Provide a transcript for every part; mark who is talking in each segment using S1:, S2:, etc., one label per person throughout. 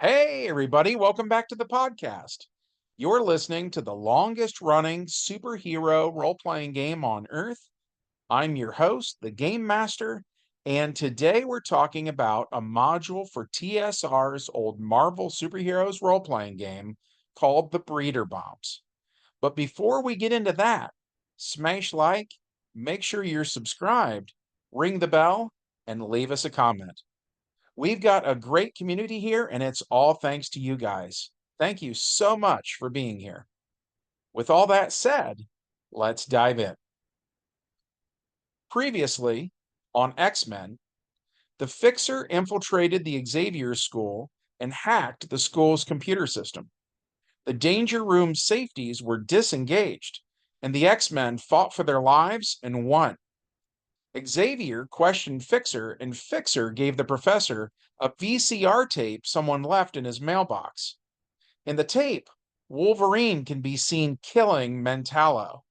S1: Hey, everybody, welcome back to the podcast. You're listening to the longest running superhero role playing game on Earth. I'm your host, the Game Master, and today we're talking about a module for TSR's old Marvel Superheroes role playing game called the Breeder Bombs. But before we get into that, smash like, make sure you're subscribed, ring the bell, and leave us a comment. We've got a great community here, and it's all thanks to you guys. Thank you so much for being here. With all that said, let's dive in. Previously, on X-Men, the Fixer infiltrated the Xavier School and hacked the school's computer system. The Danger Room's safeties were disengaged, and the X-Men fought for their lives and won. Xavier questioned Fixer, and Fixer gave the professor a VCR tape someone left in his mailbox. In the tape, Wolverine can be seen killing Mentallo.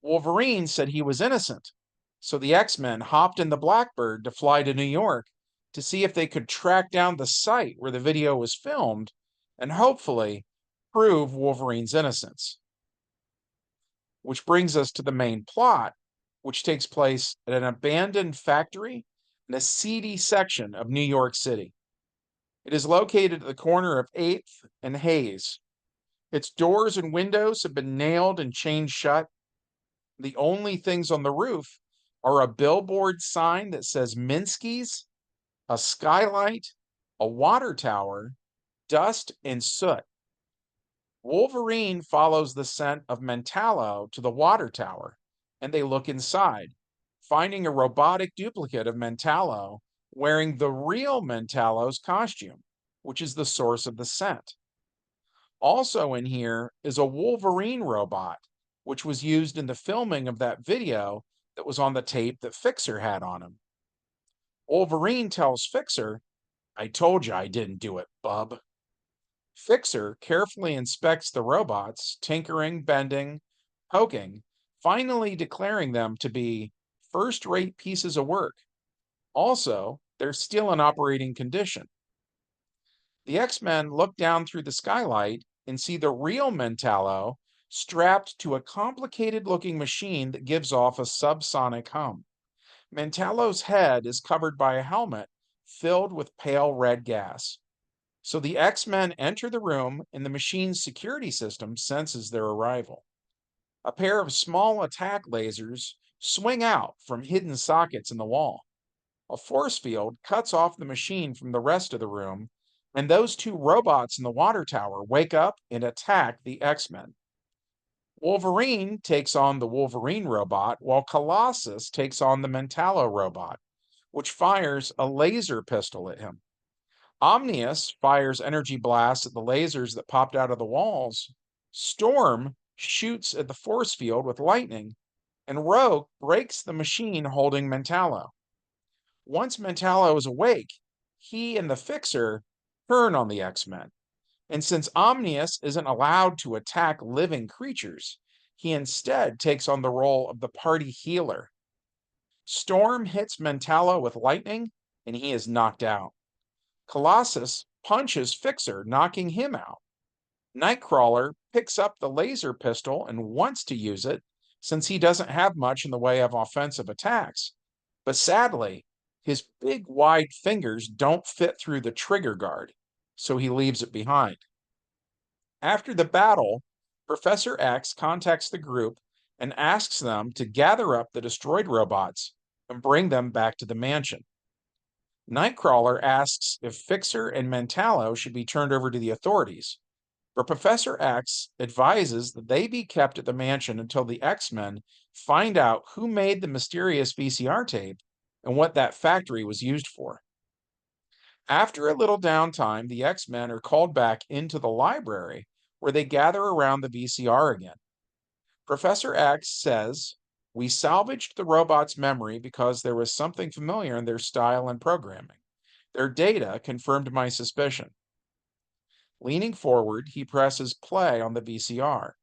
S1: Wolverine said he was innocent, so the X-Men hopped in the Blackbird to fly to New York to see if they could track down the site where the video was filmed and hopefully prove Wolverine's innocence. Which brings us to the main plot, which takes place at an abandoned factory in a seedy section of New York City. It is located at the corner of 8th and Hayes. Its doors and windows have been nailed and chained shut. The only things on the roof are a billboard sign that says Minsky's, a skylight, a water tower, dust, and soot. Wolverine follows the scent of Mentallo to the water tower, and they look inside, finding a robotic duplicate of Mentallo wearing the real Mentallo's costume, which is the source of the scent. Also in here is a Wolverine robot, which was used in the filming of that video that was on the tape that Fixer had on him. Wolverine tells Fixer, "I told you I didn't do it, bub." Fixer carefully inspects the robots, tinkering, bending, poking, finally declaring them to be first-rate pieces of work. Also, they're still in operating condition. The X-Men look down through the skylight and see the real Mentallo strapped to a complicated-looking machine that gives off a subsonic hum. Mentallo's head is covered by a helmet filled with pale red gas. So the X-Men enter the room and the machine's security system senses their arrival. A pair of small attack lasers swing out from hidden sockets in the wall. A force field cuts off the machine from the rest of the room, and those two robots in the water tower wake up and attack the X-Men. Wolverine takes on the Wolverine robot, while Colossus takes on the Mentallo robot, which fires a laser pistol at him. Omnius fires energy blasts at the lasers that popped out of the walls. Storm shoots at the force field with lightning, and Rogue breaks the machine holding Mentallo. Once Mentallo is awake, he and the Fixer turn on the X-Men. And since Omnius isn't allowed to attack living creatures, he instead takes on the role of the party healer. Storm hits Mentallo with lightning, and he is knocked out. Colossus punches Fixer, knocking him out. Nightcrawler picks up the laser pistol and wants to use it since he doesn't have much in the way of offensive attacks. But sadly, his big wide fingers don't fit through the trigger guard, so he leaves it behind. After the battle, Professor X contacts the group and asks them to gather up the destroyed robots and bring them back to the mansion. Nightcrawler asks if Fixer and Mentallo should be turned over to the authorities, but Professor X advises that they be kept at the mansion until the X-Men find out who made the mysterious VCR tape and what that factory was used for. After a little downtime, the X-Men are called back into the library where they gather around the VCR again. Professor X says, "We salvaged the robot's memory because there was something familiar in their style and programming. Their data confirmed my suspicion." Leaning forward, he presses play on the VCR.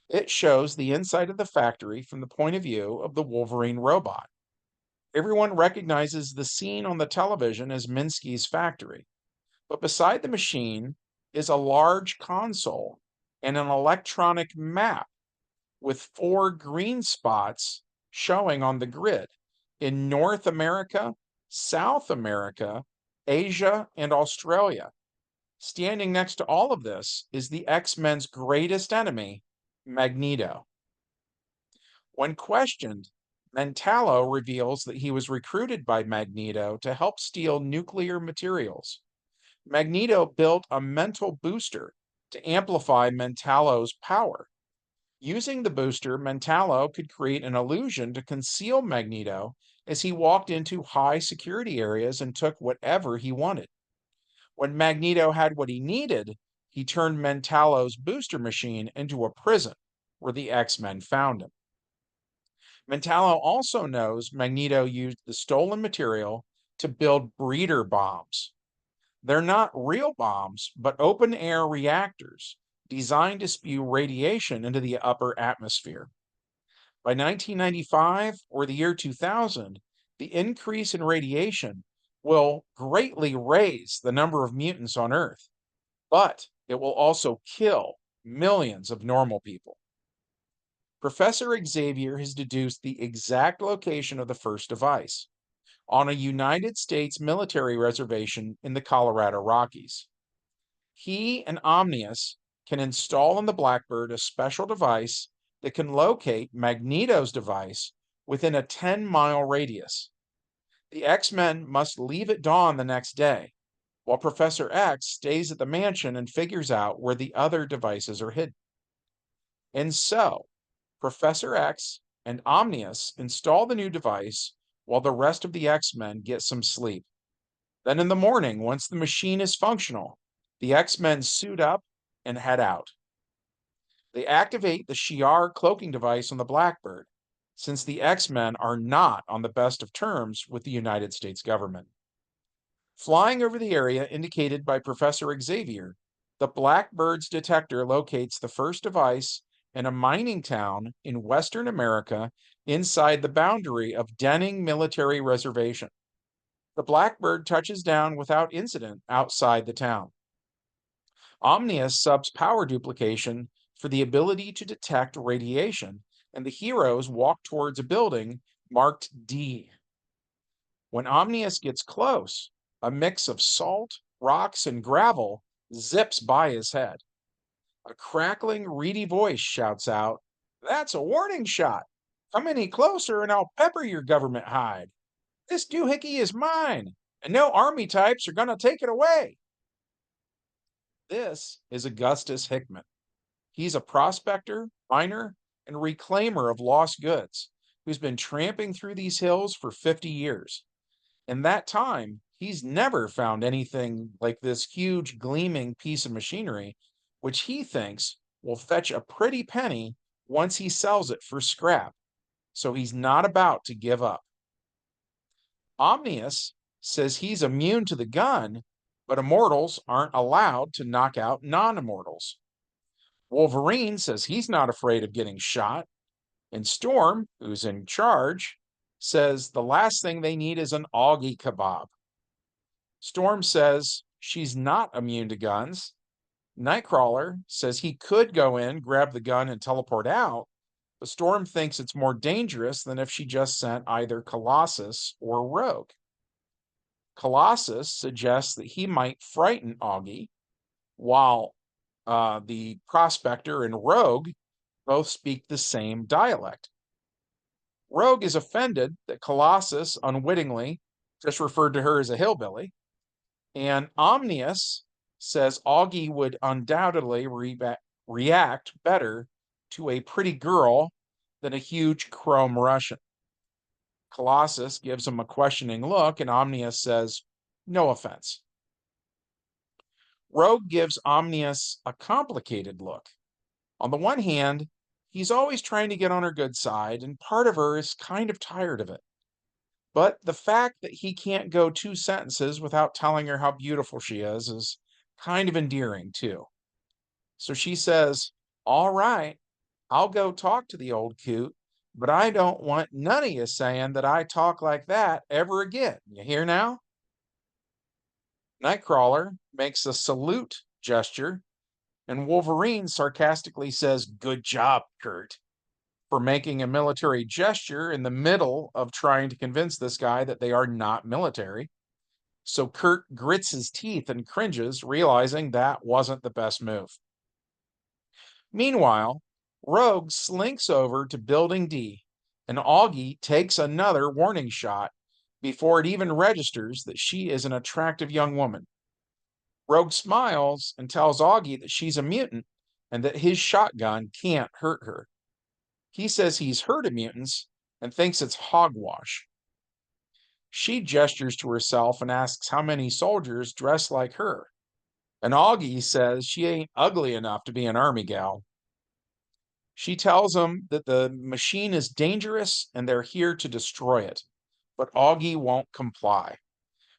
S1: It shows the inside of the factory from the point of view of the Wolverine robot. Everyone recognizes the scene on the television as Minsky's factory. But beside the machine is a large console and an electronic map with four green spots showing on the grid in North America, South America, Asia, and Australia. Standing next to all of this is the X-Men's greatest enemy, Magneto. When questioned, Mentallo reveals that he was recruited by Magneto to help steal nuclear materials. Magneto built a mental booster to amplify Mentallo's power. Using the booster, Mentallo could create an illusion to conceal Magneto as he walked into high security areas and took whatever he wanted. When Magneto had what he needed, he turned Mentallo's booster machine into a prison where the X-Men found him. Mentallo also knows Magneto used the stolen material to build breeder bombs. They're not real bombs, but open air reactors designed to spew radiation into the upper atmosphere. By 1995 or the year 2000, the increase in radiation will greatly raise the number of mutants on Earth, but it will also kill millions of normal people. Professor Xavier has deduced the exact location of the first device on a United States military reservation in the Colorado Rockies. He and Omnius can install on the Blackbird a special device that can locate Magneto's device within a 10-mile radius. The X-Men must leave at dawn the next day, while Professor X stays at the mansion and figures out where the other devices are hidden. And so, Professor X and Omnius install the new device while the rest of the X-Men get some sleep. Then in the morning, once the machine is functional, the X-Men suit up and head out. They activate the Shi'ar cloaking device on the Blackbird, since the X-Men are not on the best of terms with the United States government. Flying over the area indicated by Professor Xavier, the Blackbird's detector locates the first device in a mining town in Western America inside the boundary of Denning Military Reservation. The Blackbird touches down without incident outside the town. Omnius subs power duplication for the ability to detect radiation, and the heroes walk towards a building marked D. When Omnius gets close, a mix of salt, rocks, and gravel zips by his head. A crackling, reedy voice shouts out, "That's a warning shot! Come any closer and I'll pepper your government hide. This doohickey is mine, and no army types are gonna take it away." This is Augustus Hickman. He's a prospector, miner, and reclaimer of lost goods who's been tramping through these hills for 50 years. In that time, he's never found anything like this huge gleaming piece of machinery, which he thinks will fetch a pretty penny once he sells it for scrap. So he's not about to give up. Omnius says he's immune to the gun, but immortals aren't allowed to knock out non-immortals. Wolverine says he's not afraid of getting shot, and Storm, who's in charge, says the last thing they need is an Augie kebab. Storm says she's not immune to guns. Nightcrawler says he could go in, grab the gun, and teleport out, but Storm thinks it's more dangerous than if she just sent either Colossus or Rogue. Colossus suggests that he might frighten Augie, while the Prospector and Rogue both speak the same dialect. Rogue is offended that Colossus unwittingly just referred to her as a hillbilly, and Omnius says Augie would undoubtedly react better to a pretty girl than a huge chrome Russian. Colossus gives him a questioning look, and Omnius says, "No offense." Rogue gives Omnius a complicated look. On the one hand, he's always trying to get on her good side, and part of her is kind of tired of it. But the fact that he can't go 2 sentences without telling her how beautiful she is kind of endearing, too. So she says, "All right, I'll go talk to the old coot, but I don't want none of you saying that I talk like that ever again. You hear now?" Nightcrawler makes a salute gesture, and Wolverine sarcastically says, "Good job, Kurt," for making a military gesture in the middle of trying to convince this guy that they are not military. So Kurt grits his teeth and cringes, realizing that wasn't the best move. Meanwhile, Rogue slinks over to Building D, and Augie takes another warning shot before it even registers that she is an attractive young woman. Rogue smiles and tells Augie that she's a mutant and that his shotgun can't hurt her. He says he's heard of mutants and thinks it's hogwash. She gestures to herself and asks how many soldiers dress like her. And Augie says she ain't ugly enough to be an army gal. She tells him that the machine is dangerous and they're here to destroy it. But Augie won't comply.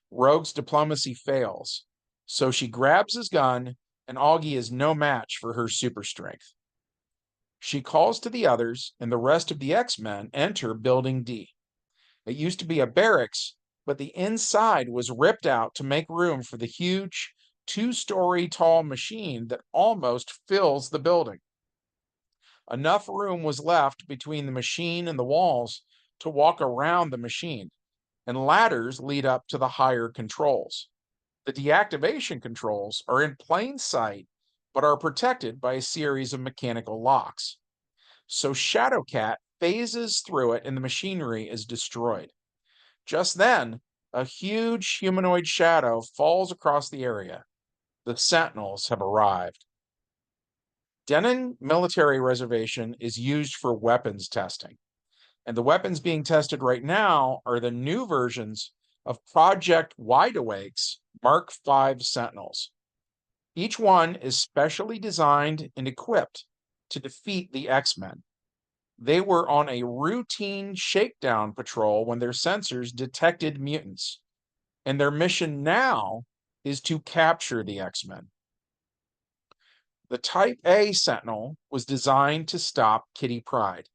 S1: Rogue's diplomacy fails. So she grabs his gun, and Augie is no match for her super strength. She calls to the others, and the rest of the X-Men enter Building D. It used to be a barracks, but the inside was ripped out to make room for the huge 2-story tall machine that almost fills the building. Enough room was left between the machine and the walls to walk around the machine, and ladders lead up to the higher controls. The deactivation controls are in plain sight, but are protected by a series of mechanical locks. So Shadowcat phases through it and the machinery is destroyed. Just then, a huge humanoid shadow falls across the area. The Sentinels have arrived. Denon Military Reservation is used for weapons testing, and the weapons being tested right now are the new versions of Project Wideawake's Mark V Sentinels. Each one is specially designed and equipped to defeat the X-Men. They were on a routine shakedown patrol when their sensors detected mutants, and their mission now is to capture the X-Men. The Type A Sentinel was designed to stop Kitty Pryde.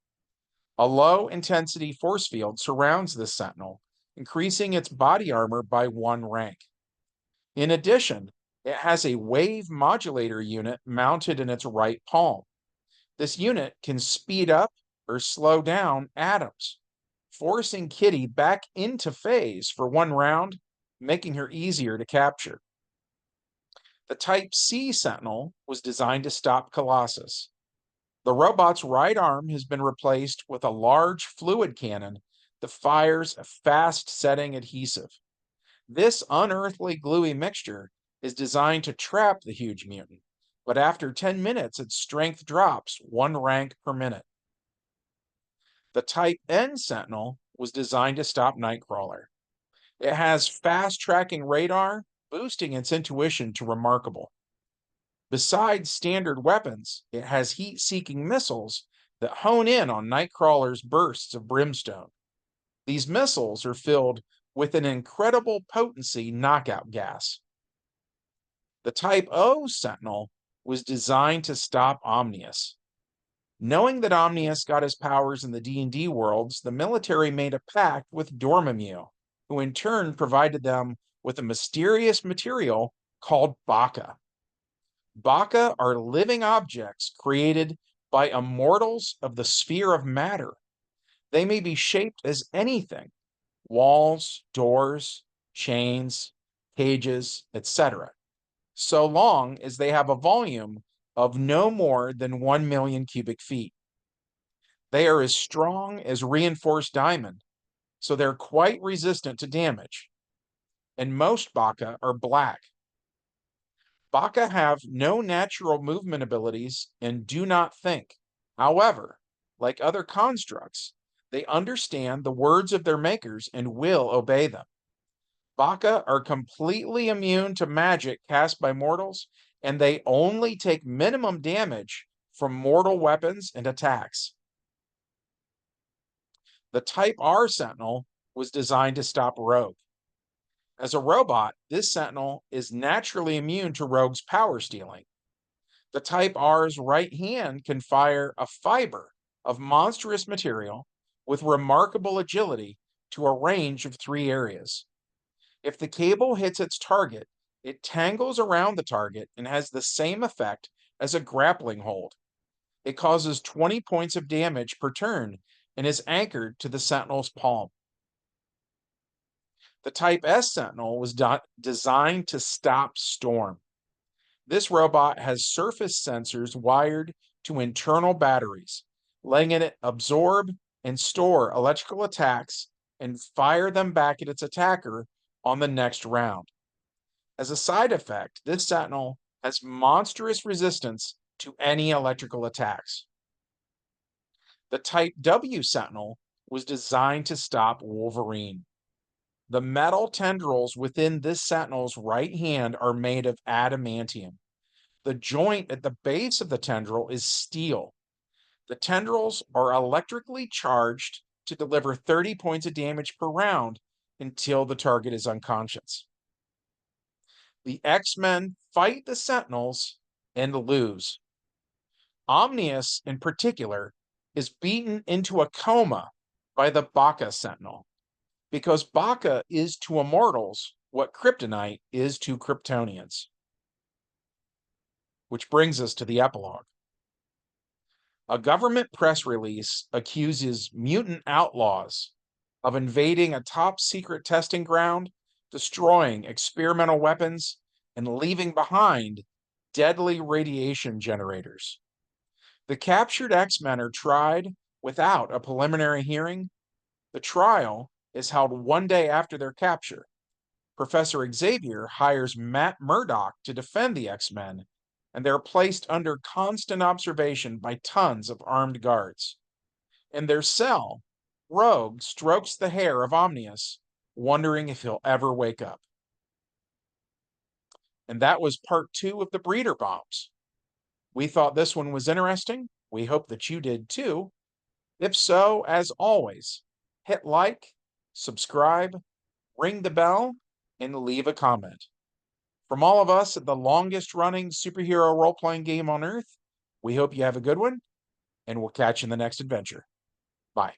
S1: A low-intensity force field surrounds the Sentinel, increasing its body armor by 1 rank. In addition, it has a wave modulator unit mounted in its right palm. This unit can speed up or slow down atoms, forcing Kitty back into phase for 1 round, making her easier to capture. The Type C Sentinel was designed to stop Colossus. The robot's right arm has been replaced with a large fluid cannon that fires a fast-setting adhesive. This unearthly gluey mixture is designed to trap the huge mutant, but after 10 minutes, its strength drops 1 rank per minute. The Type N Sentinel was designed to stop Nightcrawler. It has fast-tracking radar, boosting its intuition to remarkable. Besides standard weapons, it has heat-seeking missiles that hone in on Nightcrawler's bursts of brimstone. These missiles are filled with an incredible potency knockout gas. The Type O Sentinel was designed to stop Omnius. Knowing that Omnius got his powers in the D&D worlds, the military made a pact with Dormammu, who in turn provided them with a mysterious material called Baka. Baka are living objects created by immortals of the sphere of matter. They may be shaped as anything: walls, doors, chains, cages, etc., so long as they have a volume of no more than 1 million cubic feet. They are as strong as reinforced diamond, so they're quite resistant to damage. And most Baka are black. Baka have no natural movement abilities and do not think. However, like other constructs, they understand the words of their makers and will obey them. Baka are completely immune to magic cast by mortals, and they only take minimum damage from mortal weapons and attacks. The Type R Sentinel was designed to stop Rogue. As a robot, this Sentinel is naturally immune to Rogue's power stealing. The Type R's right hand can fire a fiber of monstrous material with remarkable agility to a range of 3 areas. If the cable hits its target, It tangles around the target and has the same effect as a grappling hold. It causes 20 points of damage per turn and is anchored to the Sentinel's palm. The Type S Sentinel was designed to stop storm. This robot has surface sensors wired to internal batteries, letting it absorb and store electrical attacks and fire them back at its attacker on the next round. As a side effect, this Sentinel has monstrous resistance to any electrical attacks. The Type W Sentinel was designed to stop Wolverine. The metal tendrils within this Sentinel's right hand are made of adamantium. The joint at the base of the tendril is steel. The tendrils are electrically charged to deliver 30 points of damage per round until the target is unconscious. The X-Men fight the Sentinels and lose. Omnius, in particular, is beaten into a coma by the Baka Sentinel, because Baka is to immortals what kryptonite is to Kryptonians. Which brings us to the epilogue. A government press release accuses mutant outlaws of invading a top secret testing ground, destroying experimental weapons, and leaving behind deadly radiation generators. The captured X-Men are tried without a preliminary hearing. The trial is held one day after their capture. Professor Xavier hires Matt Murdock to defend the X-Men, and they're placed under constant observation by tons of armed guards. In their cell, Rogue strokes the hair of Omnius, wondering if he'll ever wake up. And that was part 2 of the breeder bombs. We thought this one was interesting. We hope that you did too. If so, as always, hit like, subscribe, ring the bell, and leave a comment. From all of us at the longest running superhero role-playing game on Earth, we hope you have a good one, and we'll catch you in the next adventure. Bye.